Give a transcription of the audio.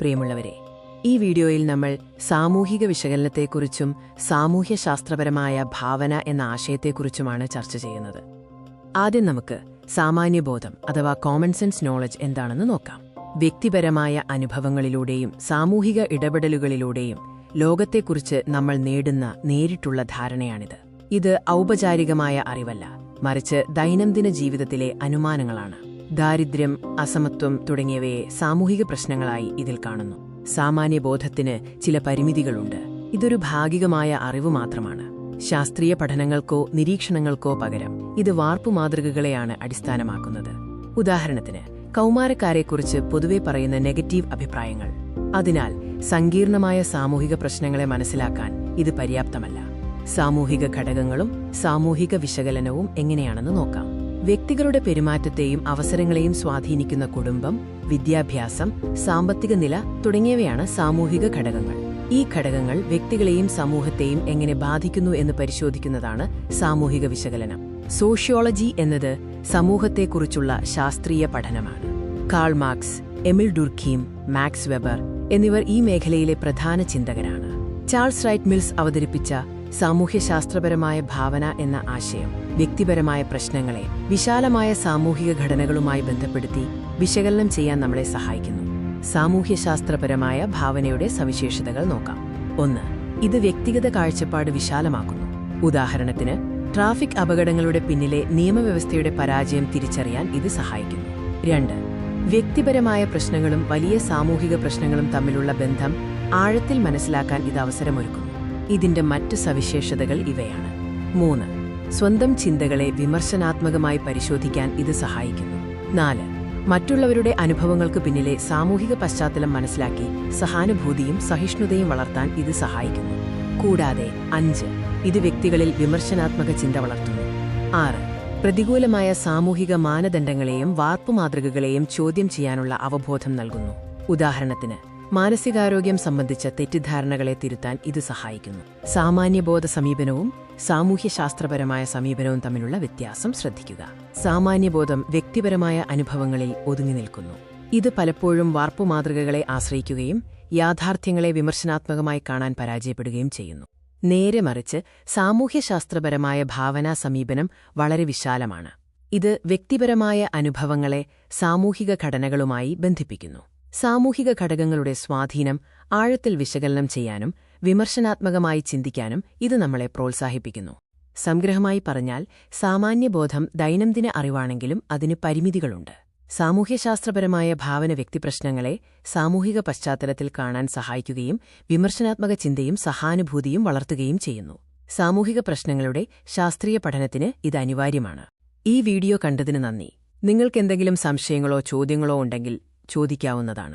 പ്രിയമുള്ളവരെ, ഈ വീഡിയോയിൽ നമ്മൾ സാമൂഹിക വിശകലനത്തെക്കുറിച്ചും സാമൂഹ്യശാസ്ത്രപരമായ ഭാവന എന്ന ആശയത്തെക്കുറിച്ചുമാണ് ചർച്ച ചെയ്യുന്നത്. ആദ്യം നമുക്ക് സാമാന്യബോധം അഥവാ കോമൺ സെൻസ് നോളജ് എന്താണെന്ന് നോക്കാം. വ്യക്തിപരമായ അനുഭവങ്ങളിലൂടെയും സാമൂഹിക ഇടപെടലുകളിലൂടെയും ലോകത്തെക്കുറിച്ച് നമ്മൾ നേടുന്ന നേരിട്ടുള്ള ധാരണയാണിത്. ഇത് ഔപചാരികമായ അറിവല്ല, മറിച്ച് ദൈനംദിന ജീവിതത്തിലെ അനുമാനങ്ങളാണ്. ദാരിദ്ര്യം, അസമത്വം തുടങ്ങിയവയെ സാമൂഹിക പ്രശ്നങ്ങളായി ഇതിൽ കാണുന്നു. സാമാന്യബോധത്തിന് ചില പരിമിതികളുണ്ട്. ഇതൊരു ഭാഗികമായ അറിവ് മാത്രമാണ്. ശാസ്ത്രീയ പഠനങ്ങൾക്കോ നിരീക്ഷണങ്ങൾക്കോ പകരം ഇത് വാർപ്പുമാതൃകകളെയാണ് അടിസ്ഥാനമാക്കുന്നത്. ഉദാഹരണത്തിന്, കൗമാരക്കാരെക്കുറിച്ച് പൊതുവെ പറയുന്ന നെഗറ്റീവ് അഭിപ്രായങ്ങൾ. അതിനാൽ സങ്കീർണമായ സാമൂഹിക പ്രശ്നങ്ങളെ മനസ്സിലാക്കാൻ ഇത് പര്യാപ്തമല്ല. സാമൂഹിക ഘടകങ്ങളും സാമൂഹിക വിശകലനവും എങ്ങനെയാണെന്ന് നോക്കാം. വ്യക്തികളുടെ പെരുമാറ്റത്തെയും അവസരങ്ങളെയും സ്വാധീനിക്കുന്ന കുടുംബം, വിദ്യാഭ്യാസം, സാമ്പത്തിക നില തുടങ്ങിയവയാണ് സാമൂഹിക ഘടകങ്ങൾ. ഈ ഘടകങ്ങൾ വ്യക്തികളെയും സമൂഹത്തെയും എങ്ങനെ ബാധിക്കുന്നു എന്ന് പരിശോധിക്കുന്നതാണ് സാമൂഹിക വിശകലനം. സോഷ്യോളജി എന്നത് സമൂഹത്തെക്കുറിച്ചുള്ള ശാസ്ത്രീയ പഠനമാണ്. കാൾ മാർക്സ്, എമിൽ ഡുർഖീം, മാക്സ് വെബർ എന്നിവർ ഈ മേഖലയിലെ പ്രധാന ചിന്തകരാണ്. ചാൾസ് റൈറ്റ് മിൽസ് അവതരിപ്പിച്ച സാമൂഹ്യശാസ്ത്രപരമായ ഭാവന എന്ന ആശയം വ്യക്തിപരമായ പ്രശ്നങ്ങളെ വിശാലമായ സാമൂഹിക ഘടനകളുമായി ബന്ധപ്പെടുത്തി വിശകലനം ചെയ്യാൻ നമ്മളെ സഹായിക്കുന്നു. സാമൂഹ്യശാസ്ത്രപരമായ ഭാവനയുടെ സവിശേഷതകൾ നോക്കാം. 1. ഇത് വ്യക്തിഗത കാഴ്ചപ്പാട് വിശാലമാക്കുന്നു. ഉദാഹരണത്തിന്, ട്രാഫിക് അപകടങ്ങളുടെ പിന്നിലെ നിയമവ്യവസ്ഥയുടെ പരാജയം തിരിച്ചറിയാൻ ഇത് സഹായിക്കുന്നു. 2. വ്യക്തിപരമായ പ്രശ്നങ്ങളും വലിയ സാമൂഹിക പ്രശ്നങ്ങളും തമ്മിലുള്ള ബന്ധം ആഴത്തിൽ മനസ്സിലാക്കാൻ ഇത് അവസരമൊരുക്കുന്നു. ഇതിന്റെ മറ്റ് സവിശേഷതകൾ ഇവയാണ്. 3. സ്വന്തം ചിന്തകളെ വിമർശനാത്മകമായി പരിശോധിക്കാൻ ഇത് സഹായിക്കുന്നു. 4. മറ്റുള്ളവരുടെ അനുഭവങ്ങൾക്ക് പിന്നിലെ സാമൂഹിക പശ്ചാത്തലം മനസ്സിലാക്കി സഹാനുഭൂതിയും സഹിഷ്ണുതയും വളർത്താൻ ഇത് സഹായിക്കുന്നു. കൂടാതെ 5. ഇത് വ്യക്തികളിൽ വിമർശനാത്മക ചിന്ത വളർത്തുന്നു. 6. പ്രതികൂലമായ സാമൂഹിക മാനദണ്ഡങ്ങളെയും വാർപ്പുമാതൃകകളെയും ചോദ്യം ചെയ്യാനുള്ള അവബോധം നൽകുന്നു. ഉദാഹരണത്തിന്, മാനസികാരോഗ്യം സംബന്ധിച്ച തെറ്റിദ്ധാരണകളെ തിരുത്താൻ ഇത് സഹായിക്കുന്നു. സാമാന്യബോധ സമീപനവും സാമൂഹ്യശാസ്ത്രപരമായ സമീപനവും തമ്മിലുള്ള വ്യത്യാസം ശ്രദ്ധിക്കുക. സാമാന്യബോധം വ്യക്തിപരമായ അനുഭവങ്ങളിൽ ഒതുങ്ങി നിൽക്കുന്നു. ഇത് പലപ്പോഴും വാർപ്പുമാതൃകകളെ ആശ്രയിക്കുകയും യാഥാർത്ഥ്യങ്ങളെ വിമർശനാത്മകമായി കാണാൻ പരാജയപ്പെടുകയും ചെയ്യുന്നു. നേരെ മറിച്ച് സാമൂഹ്യശാസ്ത്രപരമായ ഭാവനാ സമീപനം വളരെ വിശാലമാണ്. ഇത് വ്യക്തിപരമായ അനുഭവങ്ങളെ സാമൂഹിക ഘടനകളുമായി ബന്ധിപ്പിക്കുന്നു. സാമൂഹിക ഘടകങ്ങളുടെ സ്വാധീനം ആഴത്തിൽ വിശകലനം ചെയ്യാനും വിമർശനാത്മകമായി ചിന്തിക്കാനും ഇത് നമ്മളെ പ്രോത്സാഹിപ്പിക്കുന്നു. സംഗ്രഹമായി പറഞ്ഞാൽ, സാമാന്യബോധം ദൈനംദിന അറിവാണെങ്കിലും അതിന് പരിമിതികളുണ്ട്. സാമൂഹ്യശാസ്ത്രപരമായ ഭാവന വ്യക്തിപ്രശ്നങ്ങളെ സാമൂഹിക പശ്ചാത്തലത്തിൽ കാണാൻ സഹായിക്കുകയും വിമർശനാത്മക ചിന്തയും സഹാനുഭൂതിയും വളർത്തുകയും ചെയ്യുന്നു. സാമൂഹിക പ്രശ്നങ്ങളുടെ ശാസ്ത്രീയ പഠനത്തിന് ഇത് അനിവാര്യമാണ്. ഈ വീഡിയോ കണ്ടതിന് നന്ദി. നിങ്ങൾക്കെന്തെങ്കിലും സംശയങ്ങളോ ചോദ്യങ്ങളോ ഉണ്ടെങ്കിൽ ചോദിക്കാവുന്നതാണ്.